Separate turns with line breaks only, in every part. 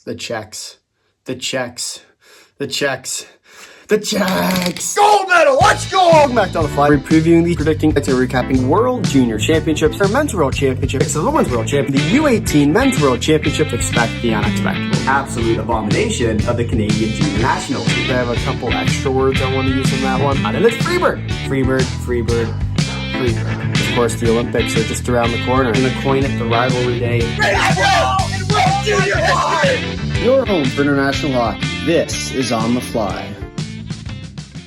The Czechs. The Czechs. The Czechs. The Czechs!
Gold medal, let's go!
Welcome back to On the Fly. We're previewing the predicting, recapping World Junior Championships, our Men's World Championships, the Women's World Championship, the U18 Men's World Championship. Expect the unexpected.
Absolute abomination of the Canadian Junior National Team.
I have a couple extra words I want to use on that one. And it's Freebird. Freebird, Freebird, Freebird. Of course, the Olympics are just around the corner. And the coin at the rivalry day.
In World Junior history!
Your home for international hockey. This is On the Fly.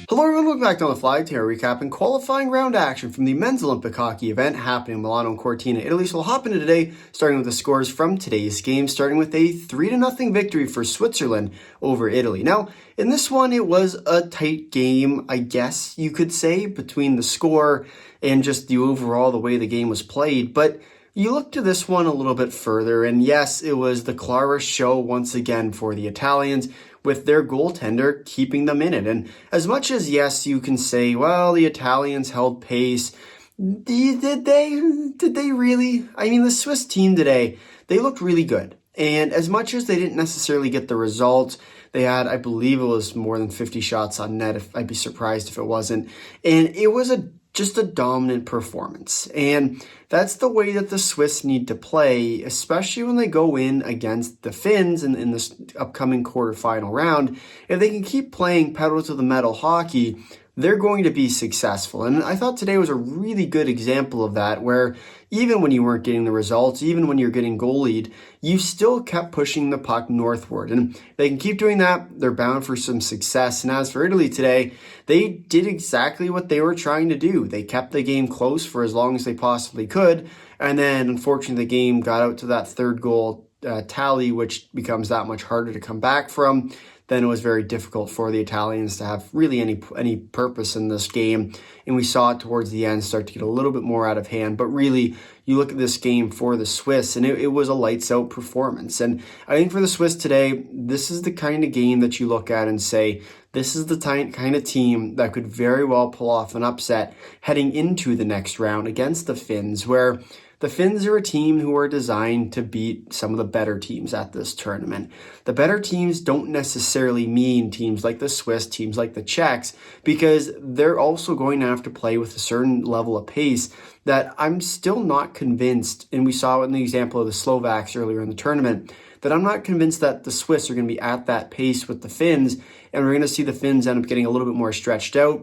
Hello everyone, welcome back to On the Fly. Today we're recapping qualifying round action from the men's Olympic hockey event happening in Milano and Cortina, Italy. So we'll hop into today, starting with the scores from today's game, starting with a 3-0 victory for Switzerland over Italy. Now, in this one, it was a tight game, I guess you could say, between the score and just the overall, the way the game was played. But you look to this one a little bit further, and yes, it was the Clara show once again for the Italians, with their goaltender keeping them in it. And as much as, yes, you can say, well, the Italians held pace, did they really? I mean, the Swiss team today, they looked really good. And as much as they didn't necessarily get the results, they had, I believe it was more than 50 shots on net. I'd be surprised if it wasn't. And it was just a dominant performance. And that's the way that the Swiss need to play, especially when they go in against the Finns in this upcoming quarterfinal round. If they can keep playing pedal to the metal hockey, they're going to be successful. And I thought today was a really good example of that, where even when you weren't getting the results, even when you're getting goalied, you still kept pushing the puck northward. And they can keep doing that, they're bound for some success. And as for Italy today, they did exactly what they were trying to do. They kept the game close for as long as they possibly could. And then, unfortunately, the game got out to that third goal tally, which becomes that much harder to come back from. Then it was very difficult for the Italians to have really any purpose in this game. And we saw it towards the end start to get a little bit more out of hand. But really, you look at this game for the Swiss, and it was a lights-out performance. And I think for the Swiss today, this is the kind of game that you look at and say, this is the kind of team that could very well pull off an upset heading into the next round against the Finns, where the Finns are a team who are designed to beat some of the better teams at this tournament. The better teams don't necessarily mean teams like the Swiss, teams like the Czechs, because they're also going to have to play with a certain level of pace that I'm still not convinced, and we saw it in the example of the Slovaks earlier in the tournament, that I'm not convinced that the Swiss are going to be at that pace with the Finns, and we're going to see the Finns end up getting a little bit more stretched out.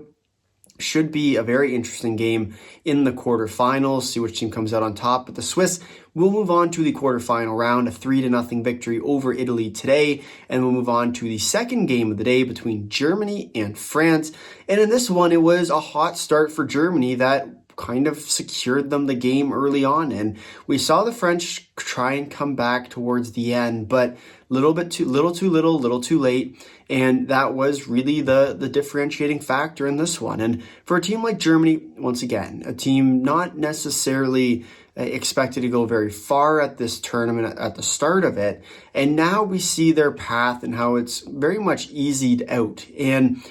Should be a very interesting game in the quarterfinals, see which team comes out on top. But the Swiss will move on to the quarterfinal round, a 3-0 victory over Italy today. And we'll move on to the second game of the day between Germany and France. And in this one, it was a hot start for Germany that kind of secured them the game early on. And we saw the French try and come back towards the end, but little too late. And that was really the differentiating factor in this one. And for a team like Germany, once again, a team not necessarily expected to go very far at this tournament at the start of it. And now we see their path and how it's very much eased out. And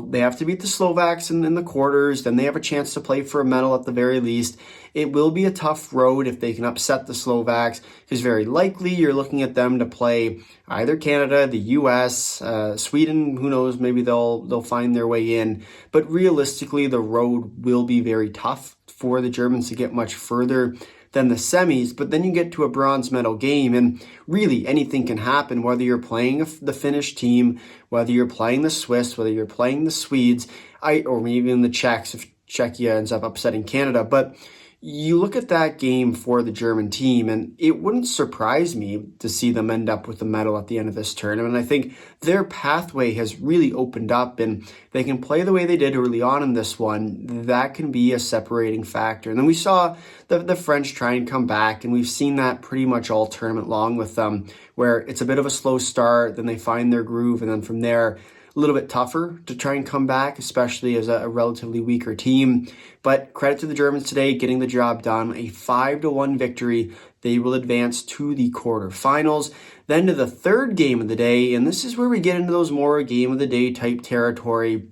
they have to beat the Slovaks in the quarters. Then they have a chance to play for a medal at the very least. It will be a tough road if they can upset the Slovaks, because very likely you're looking at them to play either Canada, the US, Sweden. Who knows? Maybe they'll find their way in. But realistically, the road will be very tough for the Germans to get much further than the semis. But then you get to a bronze medal game, and really anything can happen, whether you're playing the Finnish team, whether you're playing the Swiss, whether you're playing the Swedes, or maybe even the Czechs if Czechia ends up upsetting Canada. But you look at that game for the German team, and it wouldn't surprise me to see them end up with a medal at the end of this tournament. I think their pathway has really opened up, and they can play the way they did early on in this one. That can be a separating factor. And then we saw the French try and come back, and we've seen that pretty much all tournament long with them, where it's a bit of a slow start, then they find their groove, and then from there, a little bit tougher to try and come back, especially as a relatively weaker team. But credit to the Germans today, getting the job done. A 5-1 victory. They will advance to the quarterfinals. Then to the third game of the day, and this is where we get into those more game of the day type territory.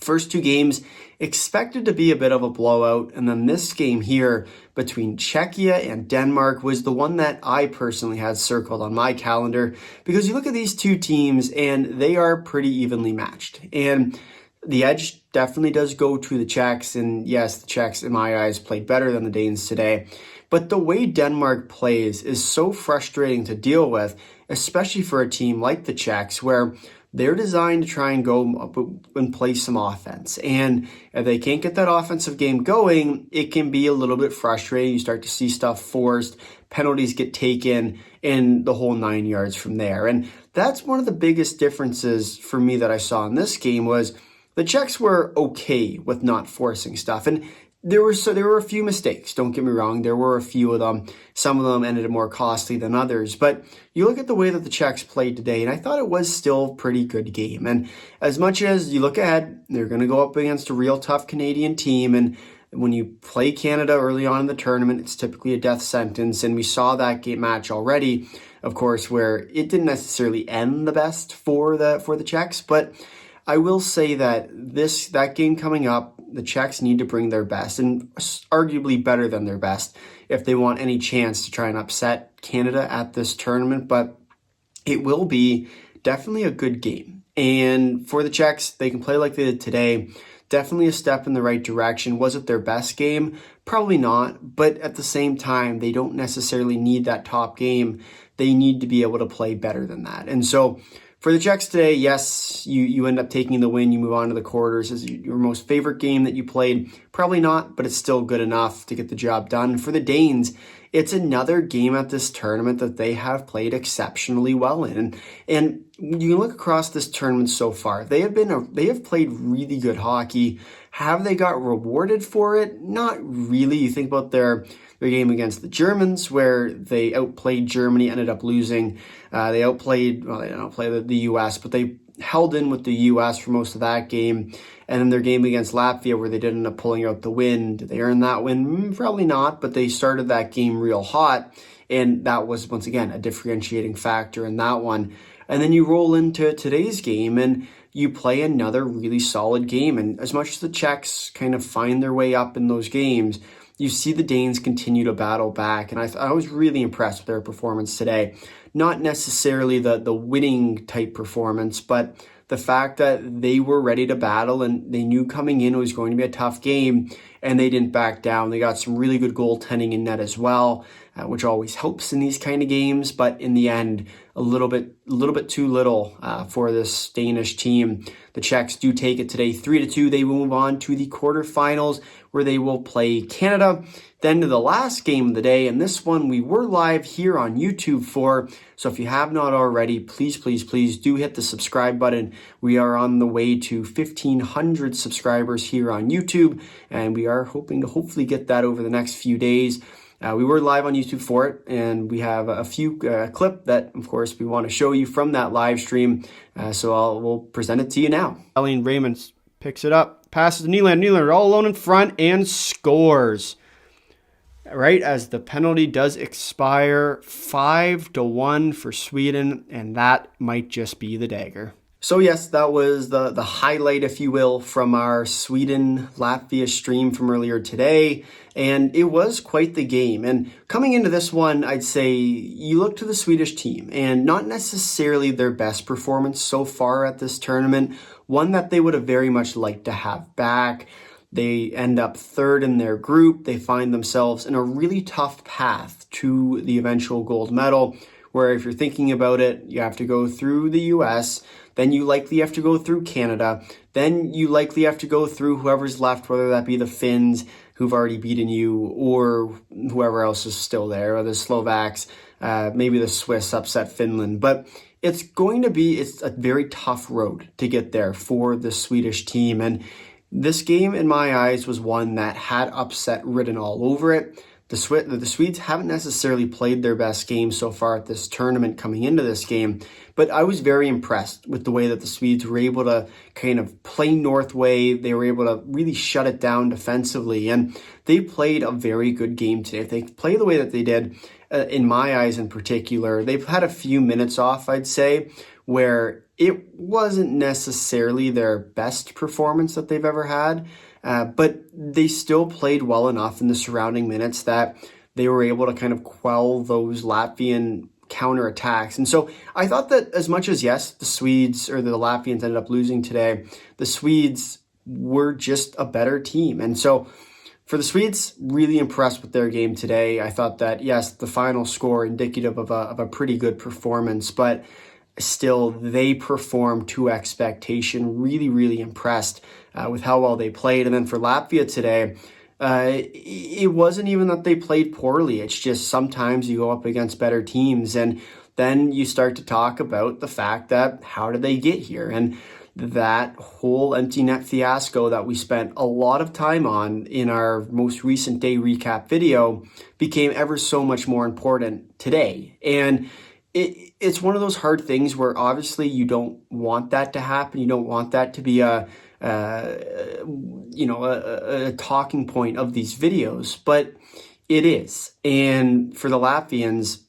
First two games expected to be a bit of a blowout, and then this game here between Czechia and Denmark was the one that I personally had circled on my calendar, because you look at these two teams and they are pretty evenly matched. And the edge definitely does go to the Czechs, and yes, the Czechs, in my eyes, played better than the Danes today. But the way Denmark plays is so frustrating to deal with, especially for a team like the Czechs, where they're designed to try and go up and play some offense. And if they can't get that offensive game going, it can be a little bit frustrating. You start to see stuff forced, penalties get taken, and the whole 9 yards from there. And that's one of the biggest differences for me that I saw in this game was the Czechs were okay with not forcing stuff. And there were a few mistakes, don't get me wrong. There were a few of them. Some of them ended up more costly than others. But you look at the way that the Czechs played today, and I thought it was still a pretty good game. And as much as you look ahead, they're going to go up against a real tough Canadian team. And when you play Canada early on in the tournament, it's typically a death sentence. And we saw that game match already, of course, where it didn't necessarily end the best for the Czechs. But I will say that that game coming up, the Czechs need to bring their best, and arguably better than their best, if they want any chance to try and upset Canada at this tournament. But it will be definitely a good game. And for the Czechs, they can play like they did today. Definitely a step in the right direction. Was it their best game? Probably not. But at the same time, they don't necessarily need that top game. They need to be able to play better than that. And so for the Czechs today, yes, you end up taking the win. You move on to the quarters. Is your most favorite game that you played? Probably not, but it's still good enough to get the job done. For the Danes, it's another game at this tournament that they have played exceptionally well in. And you look across this tournament so far, they have played really good hockey. Have they got rewarded for it? Not really. You think about their game against the Germans, where they outplayed Germany, ended up losing. They didn't outplay the U.S., but they held in with the U.S. for most of that game. And then their game against Latvia, where they did end up pulling out the win. Did they earn that win? Probably not, but they started that game real hot. And that was, once again, a differentiating factor in that one. And then you roll into today's game and you play another really solid game. And as much as the Czechs kind of find their way up in those games, you see the Danes continue to battle back. And I was really impressed with their performance today. Not necessarily the winning type performance, but the fact that they were ready to battle and they knew coming in it was going to be a tough game, and they didn't back down. They got some really good goaltending in net as well, which always helps in these kind of games. But in the end, a little bit too little for this Danish team. The Czechs do take it today 3-2. They will move on to the quarterfinals, where they will play Canada. Then to the last game of the day, and this one we were live here on YouTube for. So if you have not already, please do hit the subscribe button. We are on the way to 1,500 subscribers here on YouTube, and we are hoping to hopefully get that over the next few days. We were live on YouTube for it, and we have a few clip that, of course, we want to show you from that live stream. So we'll present it to you now. Eileen Raymond picks it up, passes to Nylander. Nylander all alone in front and scores. Right as the penalty does expire, 5-1 for Sweden, and that might just be the dagger. So yes, that was the highlight, if you will, from our Sweden-Latvia stream from earlier today, and it was quite the game. And coming into this one, I'd say you look to the Swedish team, and not necessarily their best performance so far at this tournament, one that they would have very much liked to have back. They end up third in their group. They find themselves in a really tough path to the eventual gold medal, where if you're thinking about it, you have to go through the U.S., then you likely have to go through Canada, then you likely have to go through whoever's left, whether that be the Finns, who've already beaten you, or whoever else is still there, or the Slovaks, maybe the Swiss upset Finland. But it's a very tough road to get there for the Swedish team. And this game, in my eyes, was one that had upset written all over it. The Swedes haven't necessarily played their best game so far at this tournament coming into this game, but I was very impressed with the way that the Swedes were able to kind of play North way. They were able to really shut it down defensively, and they played a very good game today. If they play the way that they did, in my eyes in particular, they've had a few minutes off, I'd say, where it wasn't necessarily their best performance that they've ever had, but they still played well enough in the surrounding minutes that they were able to kind of quell those Latvian counterattacks. And so I thought that as much as, yes, the Swedes or the Latvians ended up losing today, the Swedes were just a better team. And so for the Swedes, really impressed with their game today. I thought that, yes, the final score indicative of a pretty good performance, but still they performed to expectation. Really, really impressed with how well they played. And then for Latvia today, it wasn't even that they played poorly. It's just sometimes you go up against better teams and then you start to talk about the fact that how did they get here? And that whole empty net fiasco that we spent a lot of time on in our most recent day recap video became ever so much more important today. And it's one of those hard things where obviously you don't want that to happen. You don't want that to be a talking point of these videos, but it is. And for the Latvians,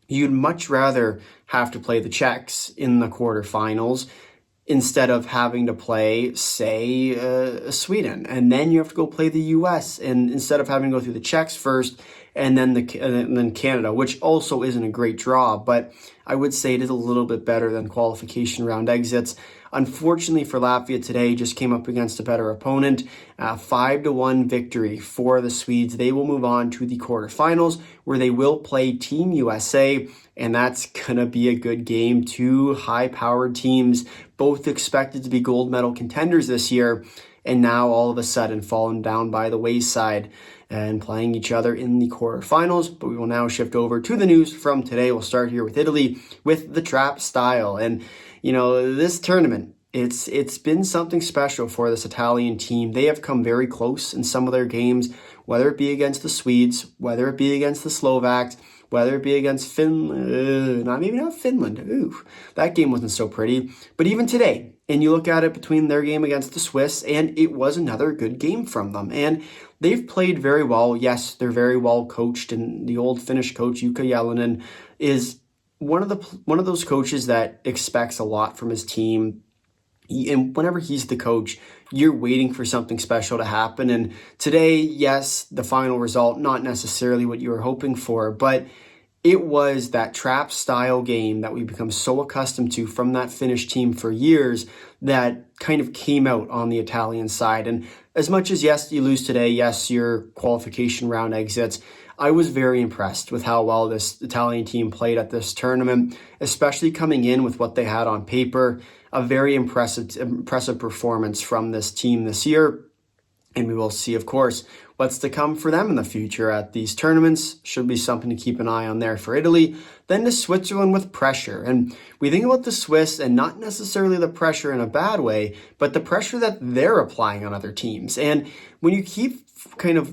you'd much rather have to play the Czechs in the quarterfinals instead of having to play, say, Sweden. And then you have to go play the US, and instead of having to go through the Czechs first and then Canada, which also isn't a great draw, but I would say it is a little bit better than qualification round exits. Unfortunately for Latvia today, just came up against a better opponent. 5-1 victory for the Swedes. They will move on to the quarterfinals where they will play Team USA, and that's going to be a good game. Two high-powered teams, both expected to be gold medal contenders this year, and now all of a sudden fallen down by the wayside and playing each other in the quarterfinals. But we will now shift over to the news from today. We'll start here with Italy with the trap style. And, this tournament, it's been something special for this Italian team. They have come very close in some of their games, whether it be against the Swedes, whether it be against the Slovaks, whether it be against Finland, not Finland. Ooh, that game wasn't so pretty. But even today, and you look at it between their game against the Swiss, and it was another good game from them. And they've played very well. Yes, they're very well coached, and the old Finnish coach, Jukka Jalonen, is one of those coaches that expects a lot from his team. And whenever he's the coach, you're waiting for something special to happen. And today, yes, the final result, not necessarily what you were hoping for, but it was that trap style game that we've become so accustomed to from that Finnish team for years that kind of came out on the Italian side. And as much as, yes, you lose today, yes, your qualification round exits, I was very impressed with how well this Italian team played at this tournament, especially coming in with what they had on paper. A very impressive performance from this team this year. And we will see, of course, what's to come for them in the future at these tournaments. Should be something to keep an eye on there for Italy. Then to Switzerland with pressure. And we think about the Swiss and not necessarily the pressure in a bad way, but the pressure that they're applying on other teams. And when you keep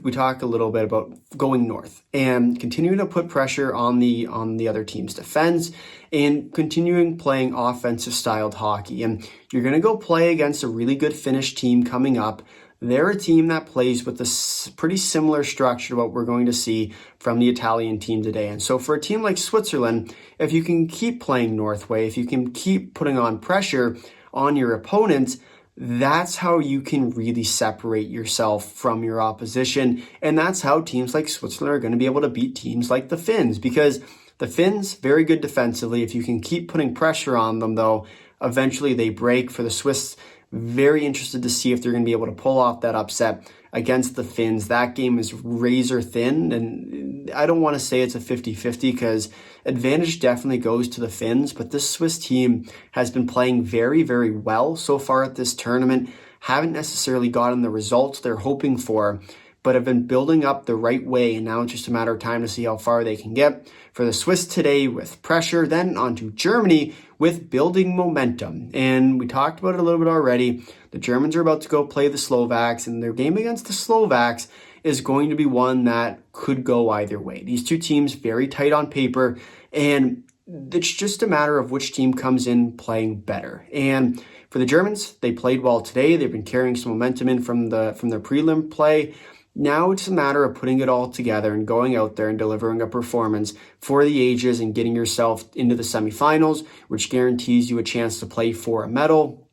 we talk a little bit about going north and continuing to put pressure on the other team's defense and continuing playing offensive styled hockey. And you're going to go play against a really good Finnish team coming up. They're a team that plays with a pretty similar structure to what we're going to see from the Italian team today. And so for a team like Switzerland, if you can keep playing Northway, if you can keep putting on pressure on your opponents, that's how you can really separate yourself from your opposition. And that's how teams like Switzerland are going to be able to beat teams like the Finns, because the Finns, very good defensively. If you can keep putting pressure on them, though, eventually they break. For the Swiss, very interested to see if they're going to be able to pull off that upset against the Finns. That game is razor thin, and I don't want to say it's a 50-50 because advantage definitely goes to the Finns, but this Swiss team has been playing very, very well so far at this tournament. Haven't necessarily gotten the results they're hoping for, but have been building up the right way, and now it's just a matter of time to see how far they can get. For the Swiss today with pressure, then on to Germany with building momentum. And we talked about it a little bit already. The Germans are about to go play the Slovaks, and their game against the Slovaks is going to be one that could go either way. These two teams very tight on paper, and it's just a matter of which team comes in playing better. And for the Germans, they played well today. They've been carrying some momentum in from their prelim play. Now it's a matter of putting it all together and going out there and delivering a performance for the ages and getting yourself into the semifinals, which guarantees you a chance to play for a medal.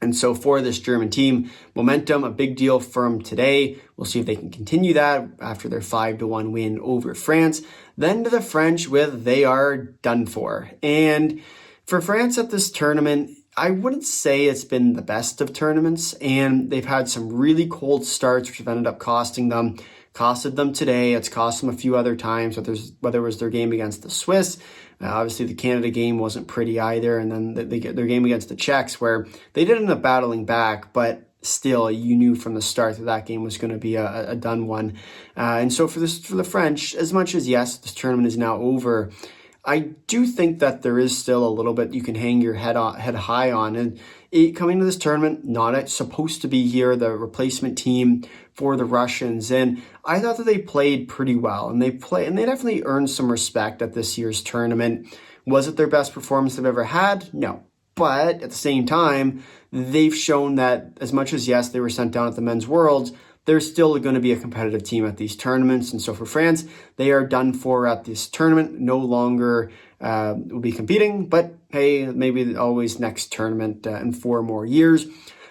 And so for this German team, momentum, a big deal from today. We'll see if they can continue that after their 5-1 win over France. Then to the French with they are done for. And for France at this tournament, I wouldn't say it's been the best of tournaments, and they've had some really cold starts, which have ended up costed them today. It's cost them a few other times, whether it was their game against the Swiss. Obviously, the Canada game wasn't pretty either, and then they get their game against the Czechs, where they did end up battling back, but still, you knew from the start that game was going to be a done one. And so for the French, as much as yes, this tournament is now over, I do think that there is still a little bit you can hang your head high on. And coming to this tournament, not supposed to be here, the replacement team for the Russians. And I thought that they played pretty well, and they definitely earned some respect at this year's tournament. Was it their best performance they've ever had? No. But at the same time, they've shown that as much as, yes, they were sent down at the Men's Worlds, they're still going to be a competitive team at these tournaments. And so for France, they are done for at this tournament, no longer will be competing. But hey, maybe always next tournament in 4 more years.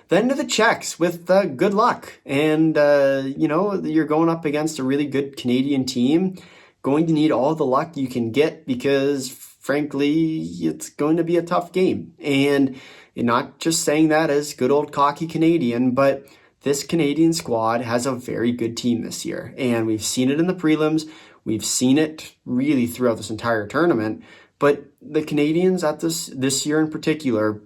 Then to the Czechs with good luck. And, you're going up against a really good Canadian team, going to need all the luck you can get because, frankly, it's going to be a tough game. And you're not just saying that as good old cocky Canadian, but this Canadian squad has a very good team this year, and we've seen it in the prelims. We've seen it really throughout this entire tournament, but the Canadians at this year in particular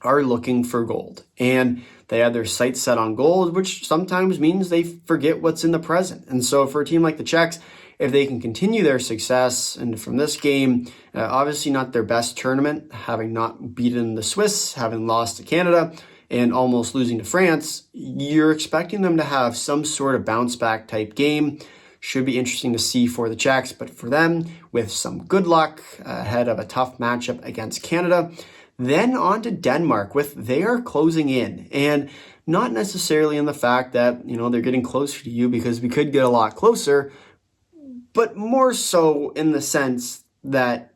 are looking for gold, and they have their sights set on gold, which sometimes means they forget what's in the present. And so for a team like the Czechs, if they can continue their success, and from this game, obviously not their best tournament, having not beaten the Swiss, having lost to Canada, and almost losing to France, you're expecting them to have some sort of bounce back type game. Should be interesting to see for the Czechs, but for them, with some good luck ahead of a tough matchup against Canada. Then on to Denmark with they are closing in, and not necessarily in the fact that, they're getting closer to you, because we could get a lot closer, but more so in the sense that,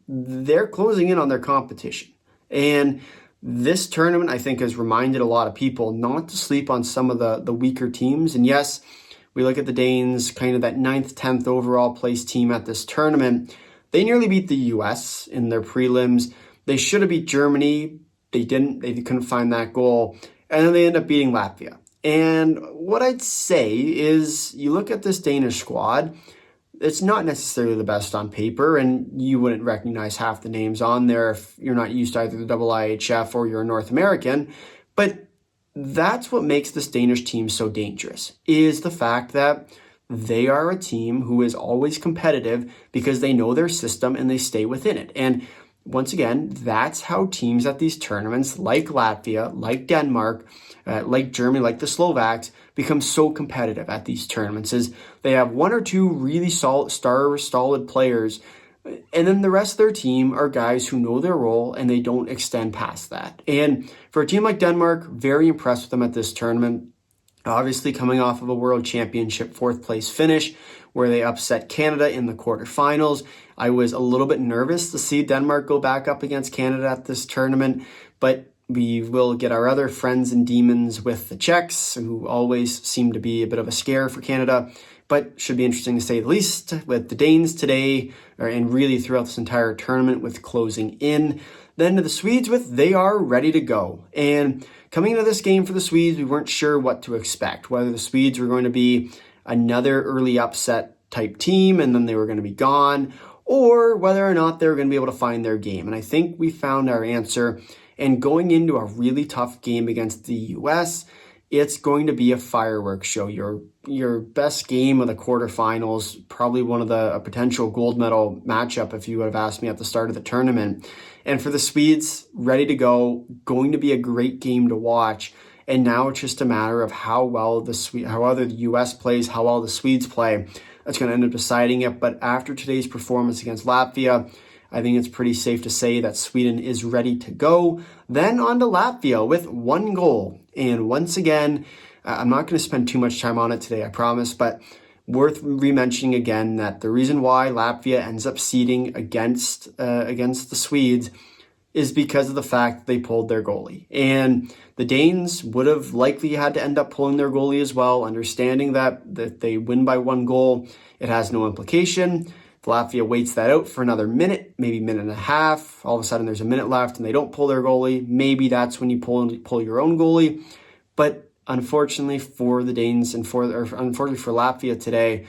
they're closing in on their competition. And this tournament, I think, has reminded a lot of people not to sleep on some of the weaker teams. And yes, we look at the Danes, kind of that 9th, 10th overall place team at this tournament. They nearly beat the US in their prelims. They should have beat Germany. They didn't. They couldn't find that goal. And then they end up beating Latvia. And what I'd say is you look at this Danish squad, it's not necessarily the best on paper, and you wouldn't recognize half the names on there if you're not used to either the IIHF or you're a North American. But that's what makes this Danish team so dangerous, is the fact that they are a team who is always competitive because they know their system and they stay within it. And once again, that's how teams at these tournaments, like Latvia, like Denmark, like Germany, like the Slovaks, become so competitive at these tournaments, is they have 1 or 2 really solid players, and then the rest of their team are guys who know their role and they don't extend past that. And for a team like Denmark, very impressed with them at this tournament. Obviously coming off of a World Championship 4th place finish where they upset Canada in the quarterfinals. I was a little bit nervous to see Denmark go back up against Canada at this tournament, but we will get our other friends and demons with the Czechs, who always seem to be a bit of a scare for Canada, but should be interesting to say the least with the Danes today, and really throughout this entire tournament with closing in. Then to the Swedes with they are ready to go. And coming into this game for the Swedes, we weren't sure what to expect, whether the Swedes were going to be another early upset type team and then they were going to be gone, or whether or not they were going to be able to find their game. And I think we found our answer. And going into a really tough game against the US, it's going to be a fireworks show. Your best game of the quarterfinals, probably one of a potential gold medal matchup if you would have asked me at the start of the tournament. And for the Swedes, ready to go, going to be a great game to watch. And now it's just a matter of how well the US plays, how well the Swedes play. That's going to end up deciding it. But after today's performance against Latvia, I think it's pretty safe to say that Sweden is ready to go. Then on to Latvia with 1 goal. And once again, I'm not going to spend too much time on it today, I promise, but worth re-mentioning again that the reason why Latvia ends up seeding against the Swedes is because of the fact that they pulled their goalie. And the Danes would have likely had to end up pulling their goalie as well, understanding that if they win by 1 goal, it has no implication. Latvia waits that out for another minute, maybe minute and a half. All of a sudden there's a minute left and they don't pull their goalie. Maybe that's when you pull your own goalie. But unfortunately for the Danes and unfortunately for Latvia today,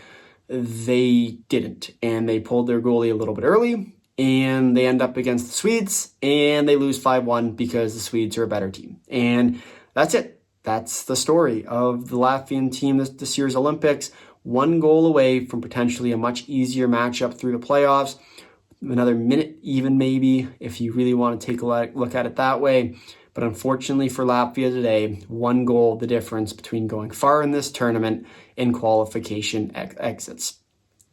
they didn't. And they pulled their goalie a little bit early. And they end up against the Swedes, and they lose 5-1 because the Swedes are a better team. And that's it. That's the story of the Latvian team this year's Olympics. 1 goal away from potentially a much easier matchup through the playoffs. Another minute even maybe, if you really want to take a look at it that way. But unfortunately for Latvia today, 1 goal the difference between going far in this tournament and qualification exits.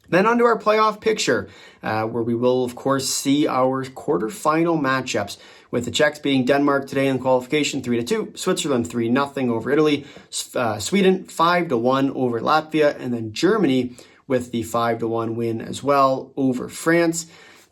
Then onto our playoff picture, where we will, of course, see our quarterfinal matchups, with the Czechs beating Denmark today in qualification 3-2, Switzerland 3-0 over Italy, Sweden 5-1 over Latvia, and then Germany with the 5-1 win as well over France.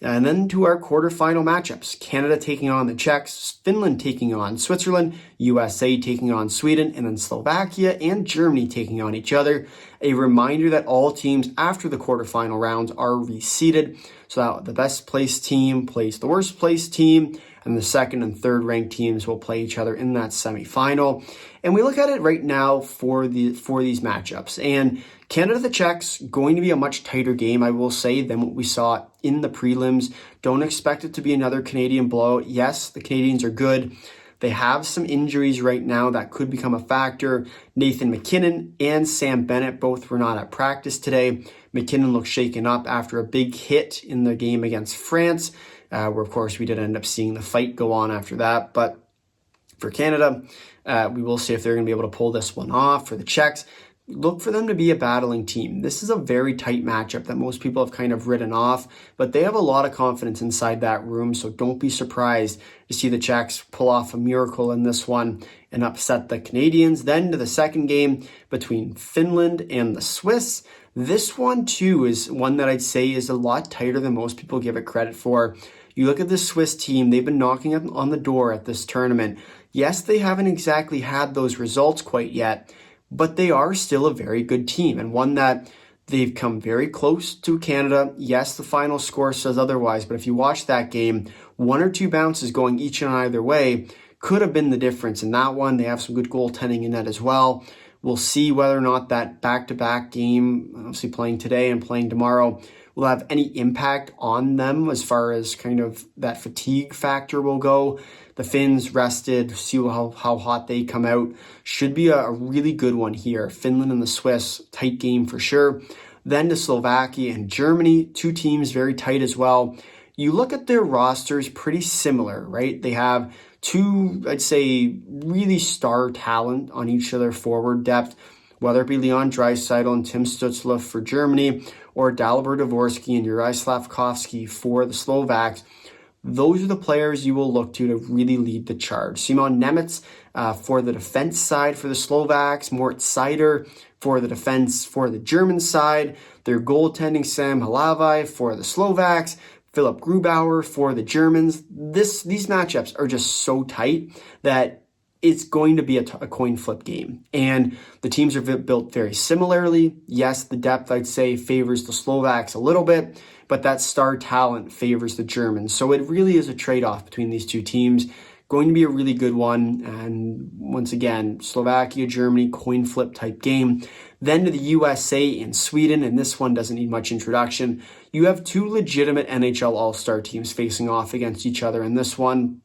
And then to our quarterfinal matchups, Canada taking on the Czechs, Finland taking on Switzerland, USA taking on Sweden, and then Slovakia and Germany taking on each other. A reminder that all teams after the quarterfinal rounds are reseeded, so that the best placed team plays the worst placed team, and the second and third ranked teams will play each other in that semifinal. And we look at it right now for these matchups. And Canada, the Czechs, going to be a much tighter game, I will say, than what we saw in the prelims. Don't expect it to be another Canadian blowout. Yes, the Canadians are good. They have some injuries right now that could become a factor. Nathan McKinnon and Sam Bennett both were not at practice today. McKinnon looked shaken up after a big hit in the game against France, where, of course, we did end up seeing the fight go on after that. But for Canada, we will see if they're going to be able to pull this one off. For the Czechs, look for them to be a battling team. This is a very tight matchup that most people have kind of written off, but they have a lot of confidence inside that room, so don't be surprised to see the Czechs pull off a miracle in this one and upset the Canadians. Then to the second game between Finland and the Swiss. This one, too, is one that I'd say is a lot tighter than most people give it credit for. You look at the Swiss team, they've been knocking on the door at this tournament. Yes, they haven't exactly had those results quite yet, but they are still a very good team, and one that they've come very close to Canada. Yes, the final score says otherwise, but if you watch that game, 1 or 2 bounces going each and either way could have been the difference in that one. They have some good goaltending in that as well. We'll see whether or not that back-to-back game, obviously playing today and playing tomorrow, will have any impact on them as far as kind of that fatigue factor will go. The Finns rested, see how hot they come out. Should be a really good one here. Finland and the Swiss, tight game for sure. Then to Slovakia and Germany, 2 teams very tight as well. You look at their rosters, pretty similar, right? They have 2, I'd say, really star talent on each of their forward depth, whether it be Leon Draisaitl and Tim Stützle for Germany, or Dalibor Dvorsky and Juraj Slavkovsky for the Slovaks. Those are the players you will look to really lead the charge. Simon Nemec for the defense side for the Slovaks, Moritz Seider for the defense for the German side, their goaltending Sam Halavai for the Slovaks, Philip Grubauer for the Germans. These matchups are just so tight that it's going to be a coin flip game. And the teams are built very similarly. Yes, the depth, I'd say, favors the Slovaks a little bit, but that star talent favors the Germans. So it really is a trade-off between these 2 teams. Going to be a really good one. And once again, Slovakia, Germany, coin flip type game. Then to the USA and Sweden, and this one doesn't need much introduction. You have 2 legitimate NHL All-Star teams facing off against each other in this one.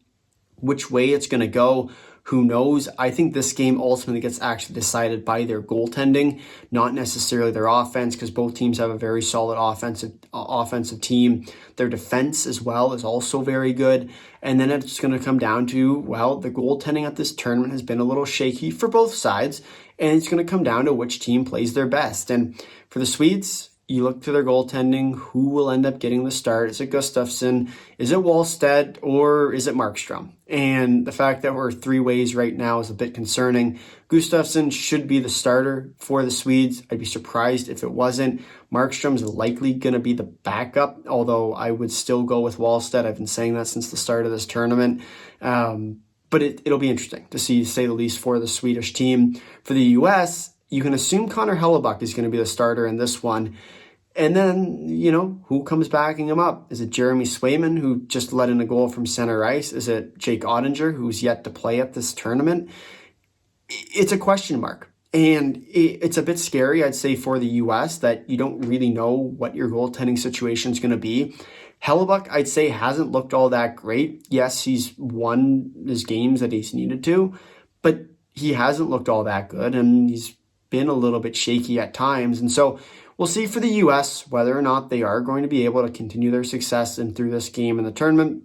Which way it's going to go, who knows? I think this game ultimately gets actually decided by their goaltending, not necessarily their offense, because both teams have a very solid offensive team. Their defense as well is also very good. And then it's going to come down to, well, the goaltending at this tournament has been a little shaky for both sides, and it's going to come down to which team plays their best. And for the Swedes, you look to their goaltending, who will end up getting the start? Is it Gustafsson? Is it Wallstedt? Or is it Markstrom? And the fact that we're 3 ways right now is a bit concerning. Gustafsson should be the starter for the Swedes. I'd be surprised if it wasn't. Markstrom's likely going to be the backup, although I would still go with Wallstedt. I've been saying that since the start of this tournament. But it'll be interesting to see, say the least, for the Swedish team. For the U.S., you can assume Connor Hellebuck is going to be the starter in this one. And then, who comes backing him up? Is it Jeremy Swayman, who just let in a goal from center ice? Is it Jake Ottinger, who's yet to play at this tournament? It's a question mark. And it's a bit scary, I'd say, for the U.S. that you don't really know what your goaltending situation is going to be. Hellebuck, I'd say, hasn't looked all that great. Yes, he's won his games that he's needed to, but he hasn't looked all that good, and he's been a little bit shaky at times. And so we'll see for the U.S. whether or not they are going to be able to continue their success and through this game in the tournament.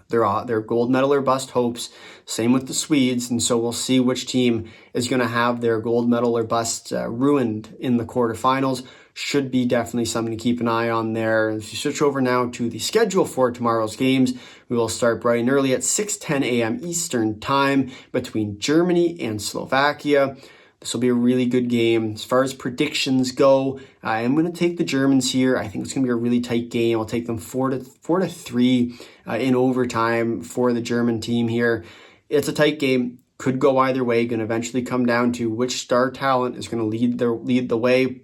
They're gold medal or bust hopes. Same with the Swedes. And so we'll see which team is going to have their gold medal or bust ruined in the quarterfinals. Should be definitely something to keep an eye on there. If you switch over now to the schedule for tomorrow's games, we will start bright and early at 6:10 a.m. Eastern Time between Germany and Slovakia. This will be a really good game. As far as predictions go, I am going to take the Germans here. I think it's going to be a really tight game. I'll take them 4-3 in overtime for the German team here. It's a tight game. Could go either way. Going to eventually come down to which star talent is going to lead the way.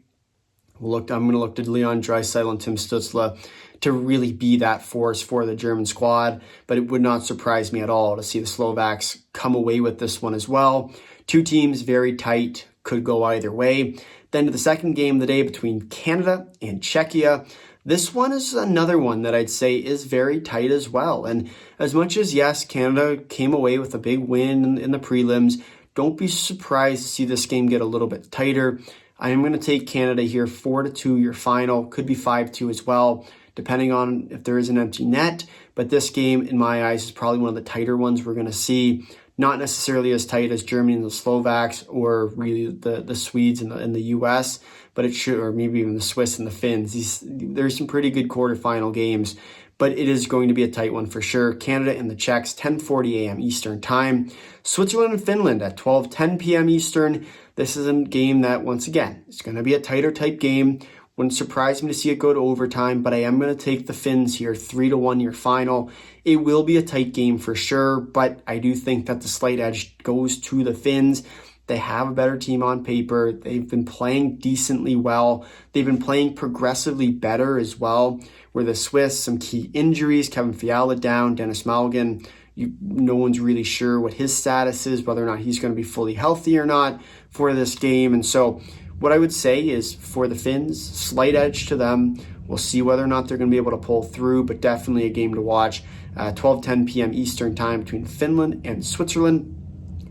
I'm going to look to Leon Draisaitl and Tim Stützle to really be that force for the German squad. But it would not surprise me at all to see the Slovaks come away with this one as well. 2 teams very tight, could go either way. Then to the second game of the day between Canada and Czechia. This one is another one that I'd say is very tight as well. And as much as, yes, Canada came away with a big win in the prelims, don't be surprised to see this game get a little bit tighter. I am going to take Canada here 4-2 your final. Could be 5-2 as well, depending on if there is an empty net. But this game, in my eyes, is probably one of the tighter ones we're going to see. Not necessarily as tight as Germany and the Slovaks, or really the Swedes and the US, but it should, or maybe even the Swiss and the Finns. There's some pretty good quarterfinal games, but it is going to be a tight one for sure. Canada and the Czechs, 10:40 a.m. Eastern Time. Switzerland and Finland at 12:10 p.m. Eastern. This is a game that, once again, it's going to be a tighter type game. Wouldn't surprise me to see it go to overtime, but I am going to take the Finns here, 3-1 your final. It will be a tight game for sure, but I do think that the slight edge goes to the Finns. They have a better team on paper. They've been playing decently well. They've been playing progressively better as well. Where the Swiss, some key injuries, Kevin Fiala down, Dennis Malgin, no one's really sure what his status is, whether or not he's going to be fully healthy or not for this game. And so what I would say is for the Finns, slight edge to them. We'll see whether or not they're going to be able to pull through, but definitely a game to watch. 12:10 p.m. Eastern Time between Finland and Switzerland.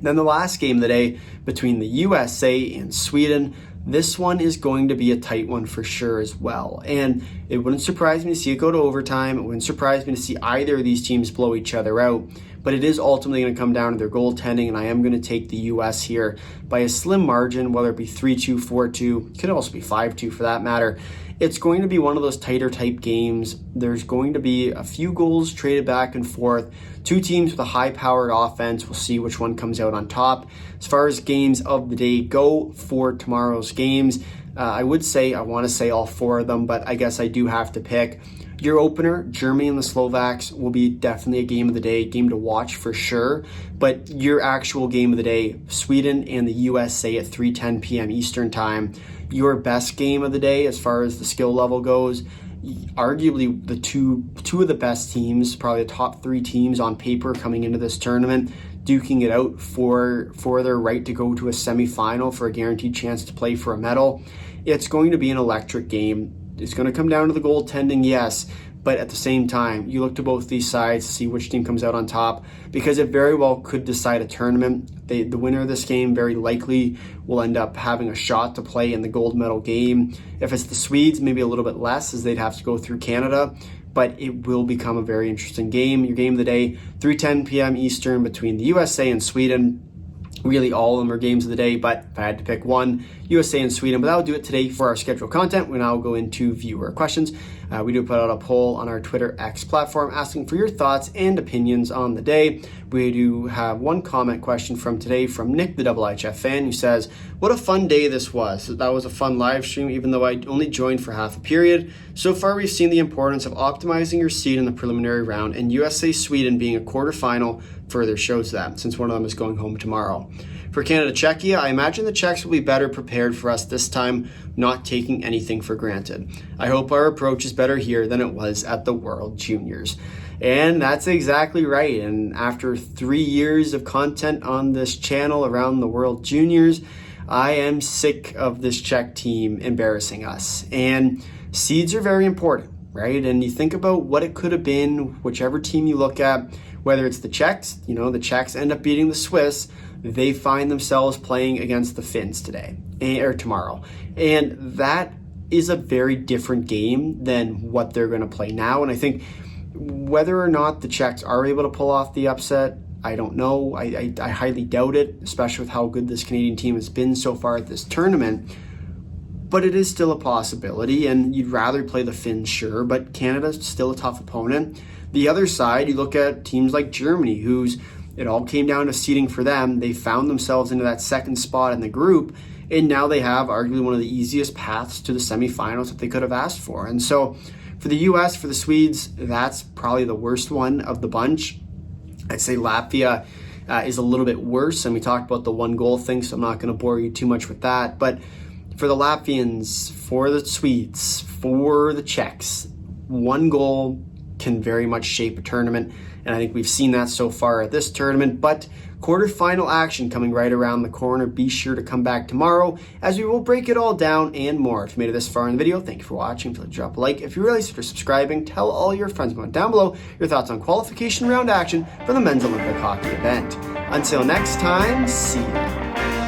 Then the last game of the day between the USA and Sweden. This one is going to be a tight one for sure as well. And it wouldn't surprise me to see it go to overtime. It wouldn't surprise me to see either of these teams blow each other out. But it is ultimately going to come down to their goaltending, and I am going to take the U.S. here by a slim margin, whether it be 3-2, 4-2, could also be 5-2 for that matter. It's going to be one of those tighter type games. There's going to be a few goals traded back and forth. 2 teams with a high-powered offense. We'll see which one comes out on top. As far as games of the day go for tomorrow's games, I want to say all 4 of them, but I guess I do have to pick. Your opener, Germany and the Slovaks, will be definitely a game of the day, game to watch for sure. But your actual game of the day, Sweden and the USA at 3:10 p.m. Eastern Time. Your best game of the day as far as the skill level goes, arguably the two of the best teams, probably the top 3 teams on paper coming into this tournament, duking it out for their right to go to a semifinal for a guaranteed chance to play for a medal. It's going to be an electric game. It's going to come down to the goaltending, yes, but at the same time, you look to both these sides to see which team comes out on top, because it very well could decide a tournament. The winner of this game very likely will end up having a shot to play in the gold medal game. If it's the Swedes, maybe a little bit less, as they'd have to go through Canada, but it will become a very interesting game. Your game of the day, 3:10 p.m. Eastern between the USA and Sweden. Really, all of them are games of the day, but if I had to pick one, USA and Sweden. But that'll do it today for our scheduled content. We now go into viewer questions. We do put out a poll on our Twitter X platform asking for your thoughts and opinions on the day. We do have one comment question from today from Nick, the IIHF fan, who says, "What a fun day this was." That was a fun live stream, even though I only joined for half a period. So far, we've seen the importance of optimizing your seed in the preliminary round, and USA-Sweden being a quarterfinal further shows that, since one of them is going home tomorrow. For Canada-Czechia, I imagine the Czechs will be better prepared for us this time, not taking anything for granted. I hope our approach is better here than it was at the World Juniors. And that's exactly right. And after 3 years of content on this channel around the World Juniors, I am sick of this Czech team embarrassing us. And seeds are very important, right? And you think about what it could have been, whichever team you look at, whether it's the Czechs, the Czechs end up beating the Swiss, they find themselves playing against the Finns today or tomorrow. And that is a very different game than what they're going to play now. And I think whether or not the Czechs are able to pull off the upset, I don't know. I highly doubt it, especially with how good this Canadian team has been so far at this tournament. But it is still a possibility, and you'd rather play the Finns, sure, but Canada's still a tough opponent. The other side, you look at teams like Germany, it all came down to seeding for them. They found themselves into that second spot in the group, and now they have arguably one of the easiest paths to the semifinals that they could have asked for. And so for the US, for the Swedes, that's probably the worst one of the bunch. I'd say Latvia is a little bit worse, and we talked about the 1-goal thing, so I'm not going to bore you too much with that. But for the Latvians, for the Swedes, for the Czechs, 1 goal can very much shape a tournament, and I think we've seen that so far at this tournament. But quarterfinal action coming right around the corner. Be sure to come back tomorrow as we will break it all down and more. If you made it this far in the video, thank you for watching. Please drop a like. If you realize for subscribing, tell all your friends about down below your thoughts on qualification round action for the men's Olympic hockey event. Until next time, see you.